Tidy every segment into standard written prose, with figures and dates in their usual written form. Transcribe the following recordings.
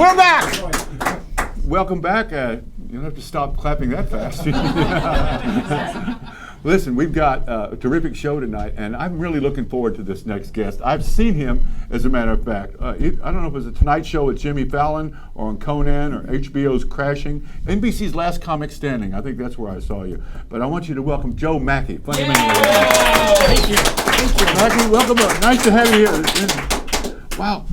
We're back! Welcome back. You don't have to stop clapping that fast. Listen, we've got a terrific show tonight, and I'm really looking forward to this next guest. I've seen him, as a matter of fact. I don't know if it was a Tonight Show with Jimmy Fallon, or on Conan, or HBO's Crashing. NBC's Last Comic Standing. I think that's where I saw you. But I want you to welcome Joe Machi. Thank you. Thank you. Machi, welcome. Nice to have you here. Wow.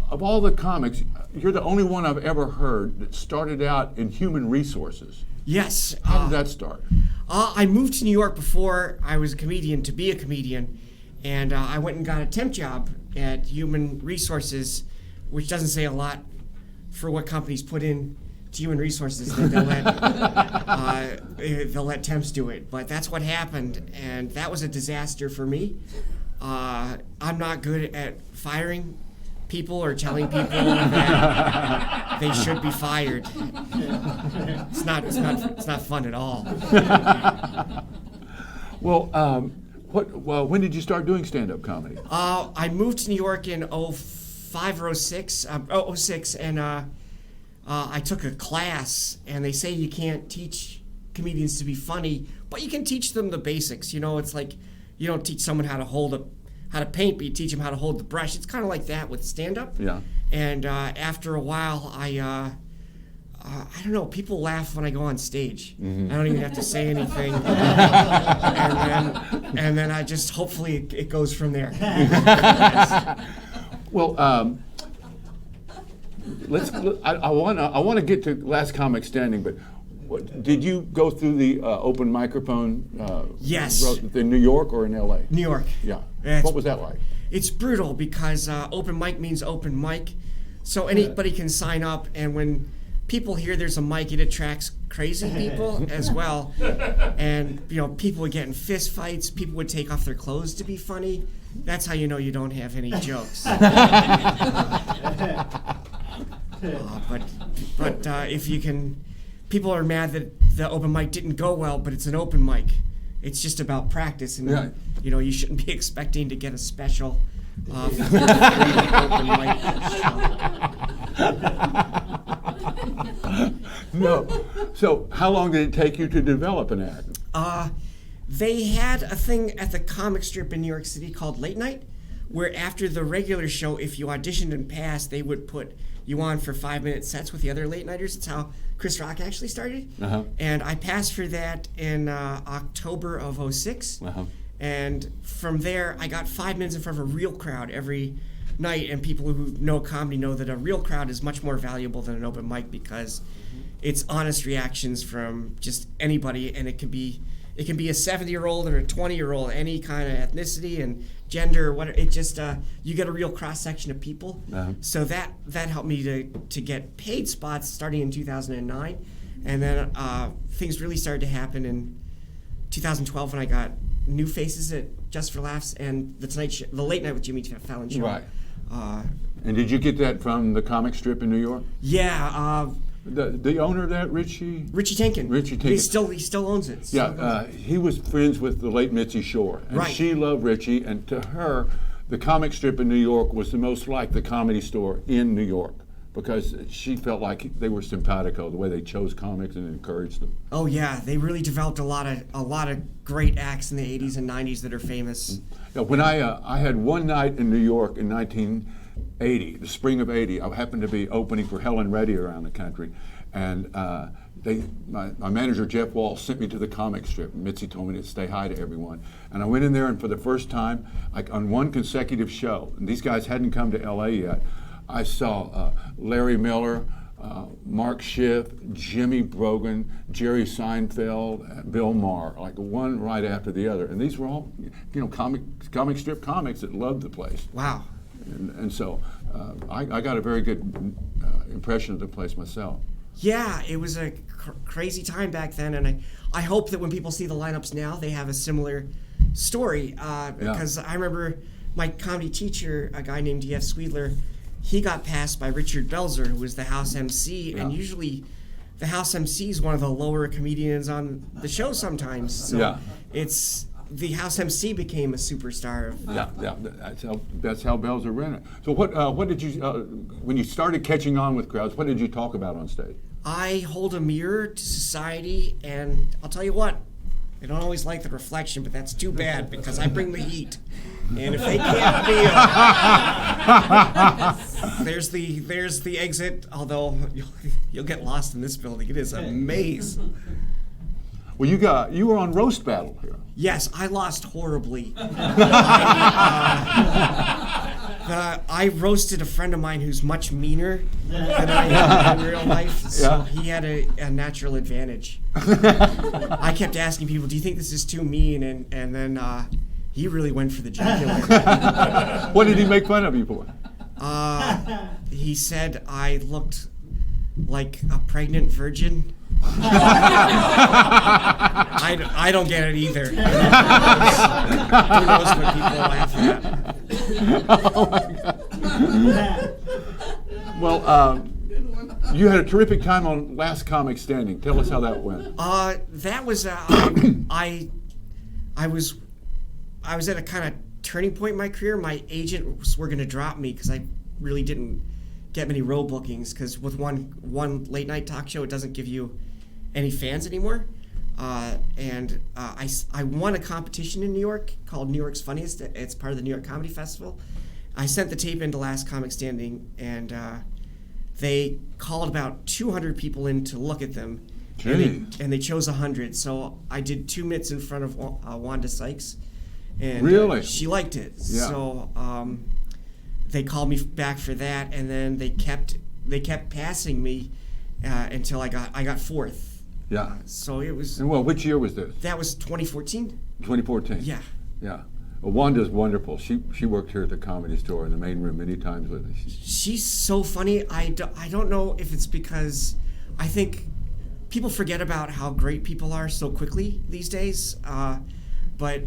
Of all the comics, you're the only one I've ever heard that started out in human resources. Yes. How did that start? I moved to New York before I was a comedian to be a comedian, and I went and got a temp job at Human Resources, which doesn't say a lot for what companies put in to human resources. They'll let temps do it, but that's what happened, and that was a disaster for me. I'm not good at firing people or telling people that they should be fired. It's not fun at all. Well, when did you start doing stand-up comedy? I moved to New York in 05 or 06, and I took a class, and they say you can't teach comedians to be funny, but you can teach them the basics. You know, it's like you don't teach someone how to paint, but you teach them how to hold the brush. It's kind of like that with stand-up. Yeah. And after a while, I don't know, people laugh when I go on stage. Mm-hmm. I don't even have to say anything. and then I just, hopefully it goes from there. Well, I want to get to Last Comic Standing, but did you go through the open microphone? Yes. In New York or in LA? New York. Yeah. Yeah, what was that like? It's brutal because open mic means open mic, so anybody can sign up, and when people hear there's a mic, it attracts crazy people as well. And you know, people would get in fist fights. People would take off their clothes to be funny. That's how you know you don't have any jokes. But if you can, people are mad that the open mic didn't go well, but it's an open mic. It's just about practice, and right. You know, you shouldn't be expecting to get a special open mic show. No. So how long did it take you to develop an act? They had a thing at the comic strip in New York City called Late Night, where after the regular show, if you auditioned and passed, they would put you on for 5-minute sets with the other late nighters. It's how Chris Rock actually started. Uh-huh. And I passed for that in October of 06. Uh-huh. And from there, I got 5 minutes in front of a real crowd every night. And people who know comedy know that a real crowd is much more valuable than an open mic because it's honest reactions from just anybody, and it can be a 70-year-old or a 20-year-old, any kind of ethnicity and gender, whatever. It just you get a real cross section of people. Uh-huh. So that helped me to get paid spots starting in 2009, and then things really started to happen in 2012 when I got New Faces at Just for Laughs and the Late Night with Jimmy Fallon show. Right. And did you get that from the comic strip in New York? Yeah. The owner of that, Richie Tenkin. Richie Tenkin. He still owns it. So. Yeah, he was friends with the late Mitzi Shore, and right. She loved Richie, and to her, the comic strip in New York was the most like the Comedy Store in New York because she felt like they were simpatico, the way they chose comics and encouraged them. Oh yeah, they really developed a lot of great acts in the 80s and 90s that are famous. Yeah, when I had one night in New York in 1980, the spring of 80, I happened to be opening for Helen Reddy around the country, and my manager Jeff Walsh sent me to the comic strip. Mitzi told me to say hi to everyone, and I went in there, and for the first time, like on one consecutive show, and these guys hadn't come to LA yet, I saw Larry Miller, Mark Schiff, Jimmy Brogan, Jerry Seinfeld, Bill Maher, like one right after the other, and these were all, comic strip comics that loved the place. Wow. And so I got a very good impression of the place myself. Yeah, it was a crazy time back then, and I hope that when people see the lineups now, they have a similar story. Because I remember my comedy teacher, a guy named D.F. Sweedler, he got passed by Richard Belzer, who was the house MC, and usually the house MC is one of the lower comedians on the show sometimes. So it's the house MC became a superstar. Yeah. That's how bells are ringing. So what did you when you started catching on with crowds? What did you talk about on stage? I hold a mirror to society, and I'll tell you what, they don't always like the reflection, but that's too bad because I bring the heat. And if they can't be, there's the exit. Although you'll get lost in this building, it is a maze. Well, you were on Roast Battle here. Yes, I lost horribly. I roasted a friend of mine who's much meaner than I am in real life, so he had a natural advantage. I kept asking people, "Do you think this is too mean?" And then he really went for the jugular. What did he make fun of you for? He said I looked like a pregnant virgin. I don't get it either. Who knows what people laugh at? Oh my God. Well, you had a terrific time on Last Comic Standing. Tell us how that went. That was I was at a kind of turning point in my career. My agents were going to drop me because I really didn't get many role bookings, because with one late night talk show, it doesn't give you any fans anymore. And I won a competition in New York called New York's Funniest. It's part of the New York Comedy Festival. I sent the tape into Last Comic Standing, and they called about 200 people in to look at them. And they chose 100. So I did 2 minutes in front of Wanda Sykes, and really? She liked it. Yeah. So they called me back for that, and then they kept passing me until I got 4th. Yeah. So it was. And well, which year was this? That was 2014. 2014. Yeah. Yeah. Well, Wanda's wonderful. She worked here at the Comedy Store in the main room many times with us. She's so funny. I don't know if it's because I think people forget about how great people are so quickly these days. But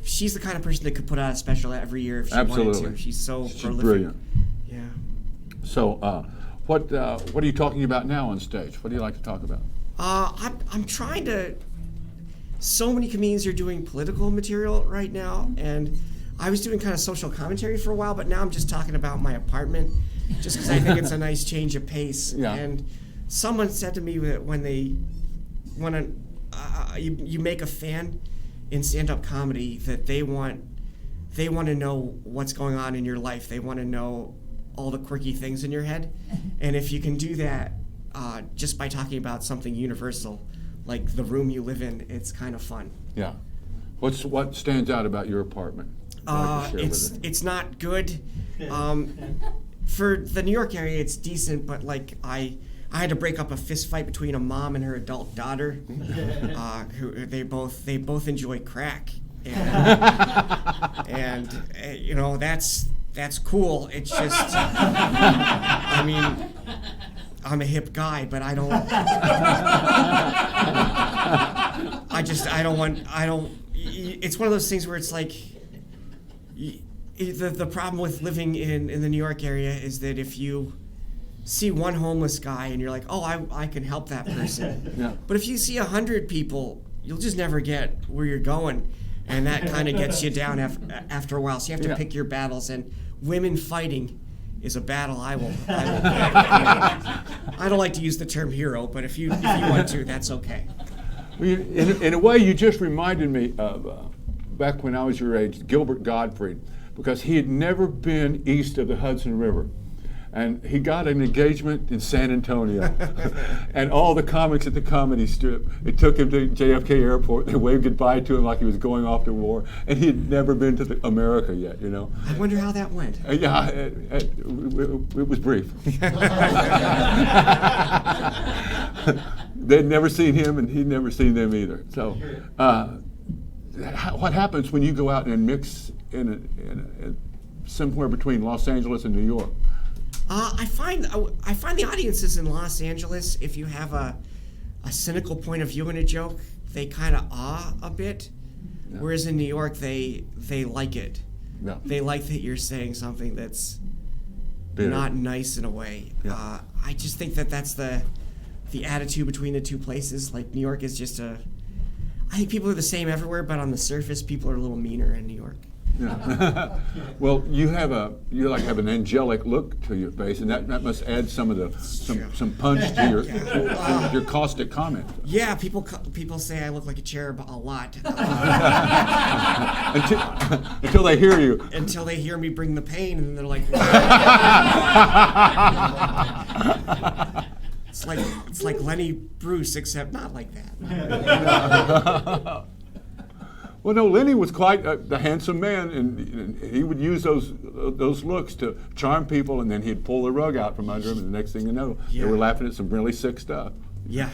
she's the kind of person that could put out a special every year if she wanted to. She's so prolific. Brilliant. Yeah. So, what are you talking about now on stage? What do you like to talk about? I'm trying to. So many comedians are doing political material right now, and I was doing kind of social commentary for a while, but now I'm just talking about my apartment, just because I think it's a nice change of pace. Yeah. And someone said to me that when you make a fan in stand-up comedy, that they want to know what's going on in your life. They want to know all the quirky things in your head, and if you can do that just by talking about something universal, like the room you live in, it's kind of fun. Yeah. What stands out about your apartment? It's not good. For the New York area, it's decent, but like I had to break up a fist fight between a mom and her adult daughter, who they both enjoy crack, and you know that's cool. It's just, I mean, I'm a hip guy, but I don't. It's one of those things where it's like, the problem with living in the New York area is that if you see one homeless guy and you're like, oh, I can help that person. Yeah. But if you see 100 people, you'll just never get where you're going, and that kind of gets you down after a while. So you have to pick your battles, and women fighting is a battle I will pick. I don't like to use the term hero, but if you want to, that's okay. Well, in a way, you just reminded me of back when I was your age, Gilbert Gottfried, because he had never been east of the Hudson River. And he got an engagement in San Antonio. And all the comics at the Comedy Strip, it took him to JFK Airport. They waved goodbye to him like he was going off to war. And he had never been to America yet, you know. I wonder how that went. Yeah, it was brief. They'd never seen him, and he'd never seen them either. So what happens when you go out and mix in somewhere between Los Angeles and New York? I find the audiences in Los Angeles, if you have a cynical point of view in a joke, they kind of awe a bit. Yeah. Whereas in New York, they like it. Yeah. They like that you're saying something that's bitter, not nice in a way. Yeah. I just think that's the attitude between the two places. Like New York is just I think people are the same everywhere, but on the surface, people are a little meaner in New York. Yeah. Well, you have an angelic look to your face, and that must add some punch to your caustic comment. Yeah, people say I look like a cherub a lot. Until they hear you. Until they hear me bring the pain, and they're like, it's like Lenny Bruce, except not like that. Well, no, Lenny was quite the handsome man, and he would use those looks to charm people, and then he'd pull the rug out from under him, and the next thing you know, they were laughing at some really sick stuff. Yeah.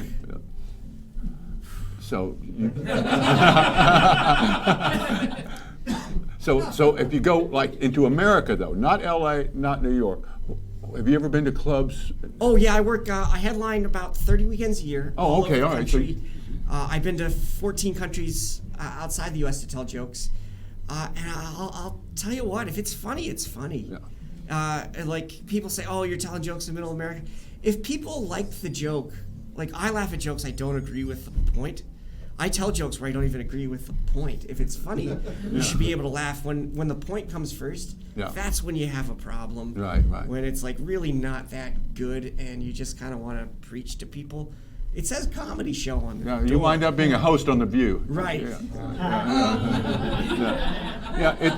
So, so if you go like into America though, not L.A., not New York, have you ever been to clubs? Oh yeah, I headline about 30 weekends a year. Oh, okay, all right. So I've been to 14 countries outside the U.S. to tell jokes, and I'll tell you what, if it's funny, it's funny. Yeah. Like people say, oh, you're telling jokes in Middle America. If people like the joke, like I laugh at jokes I don't agree with the point. I tell jokes where I don't even agree with the point. If it's funny, you should be able to laugh. When the point comes first, that's when you have a problem. Right. When it's like really not that good and you just kind of want to preach to people. It says comedy show on there. You wind up being a host on The View. Right.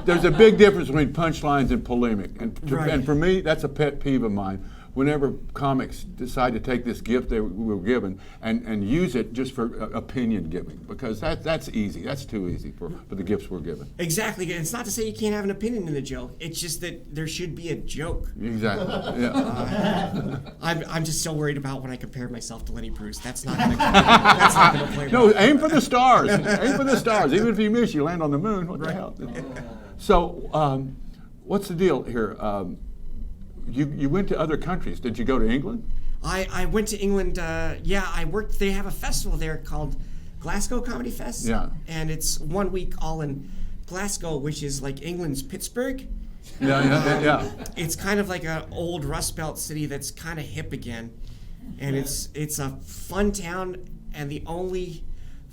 There's a big difference between punchlines and polemic. Right. And for me, that's a pet peeve of mine. Whenever comics decide to take this gift they were given and use it just for opinion giving, because that's easy. That's too easy for the gifts we're given. Exactly. And it's not to say you can't have an opinion in the joke. It's just that there should be a joke. Exactly. Yeah. I'm just so worried about when I compare myself to Lenny Bruce. That's not going to play. No, aim for the stars. Aim for the stars. Even if you miss, you land on the moon. What the hell? So, what's the deal here? You went to other countries. Did you go to England? I went to England. I worked. They have a festival there called Glasgow Comedy Fest. Yeah. And it's 1 week all in Glasgow, which is like England's Pittsburgh. Yeah. It's kind of like an old Rust Belt city that's kind of hip again, and it's a fun town. And the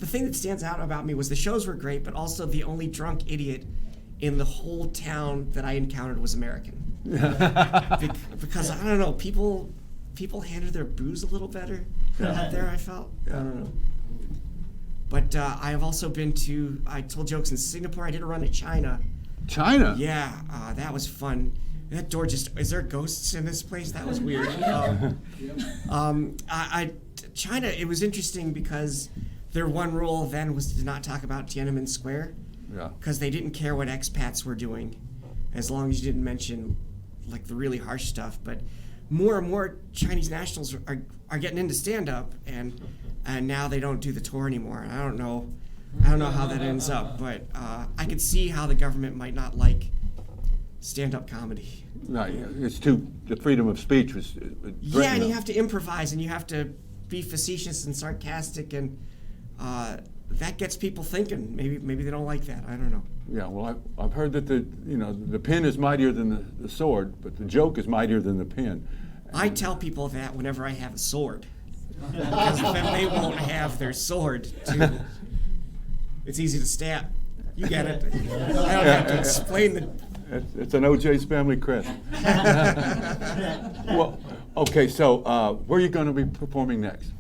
thing that stands out about me was the shows were great, but also the only drunk idiot in the whole town that I encountered was American. Because I don't know, people handle their booze a little better out there. I felt. I don't know. But I have also I told jokes in Singapore. I did a run at China. China? Yeah, that was fun. That door is there ghosts in this place? That was weird. China, it was interesting because their one rule then was to not talk about Tiananmen Square. Yeah. Because they didn't care what expats were doing, as long as you didn't mention like the really harsh stuff. But more and more Chinese nationals are getting into stand-up, and now they don't do the tour anymore. And I don't know how that ends up, but I could see how the government might not like stand-up comedy. Right. The freedom of speech was yeah, and you have to improvise, and you have to be facetious and sarcastic, and that gets people thinking. Maybe they don't like that. I don't know. Yeah, well, I've heard that the pen is mightier than the sword, but the joke is mightier than the pen. I tell people that whenever I have a sword, because then they won't have their sword too. It's easy to stab. You get it. I don't have to explain the. It's an O.J.'s family crest. Well, okay. So where are you going to be performing next?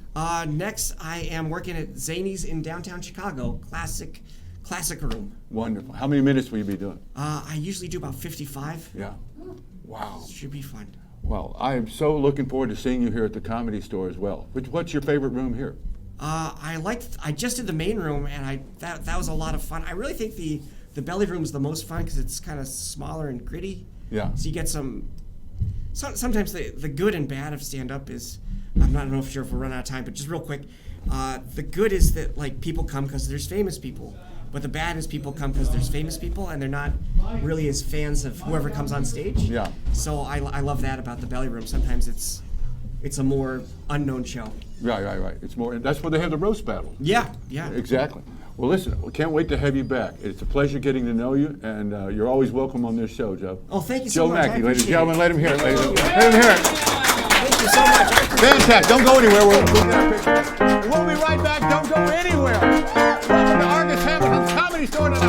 Next, I am working at Zany's in downtown Chicago, classic room. Wonderful. How many minutes will you be doing? I usually do about 55. Yeah. Wow. Should be fun. Well, I am so looking forward to seeing you here at the Comedy Store as well. What's your favorite room here? I just did the main room, and that was a lot of fun. I really think the belly room is the most fun because it's kind of smaller and gritty. Yeah. So you get sometimes the good and bad of stand-up is, I'm not sure if we're running out of time, but just real quick, the good is that like people come because there's famous people, but the bad is people come because there's famous people and they're not really as fans of whoever comes on stage. Yeah. So I love that about the belly room. Sometimes it's a more unknown show. Right. It's more. That's where they have the roast battle. Yeah. Exactly. Well, listen, we can't wait to have you back. It's a pleasure getting to know you, and you're always welcome on this show, Joe. Oh, thank you so much. Joe Machi, ladies and gentlemen, let him hear it. Let him hear it. Thank you. you so much. I appreciate it. Fantastic. Don't go anywhere. We'll get our picture. We'll be right back. Don't go anywhere. Welcome to Argus Hamilton's Comedy Store tonight.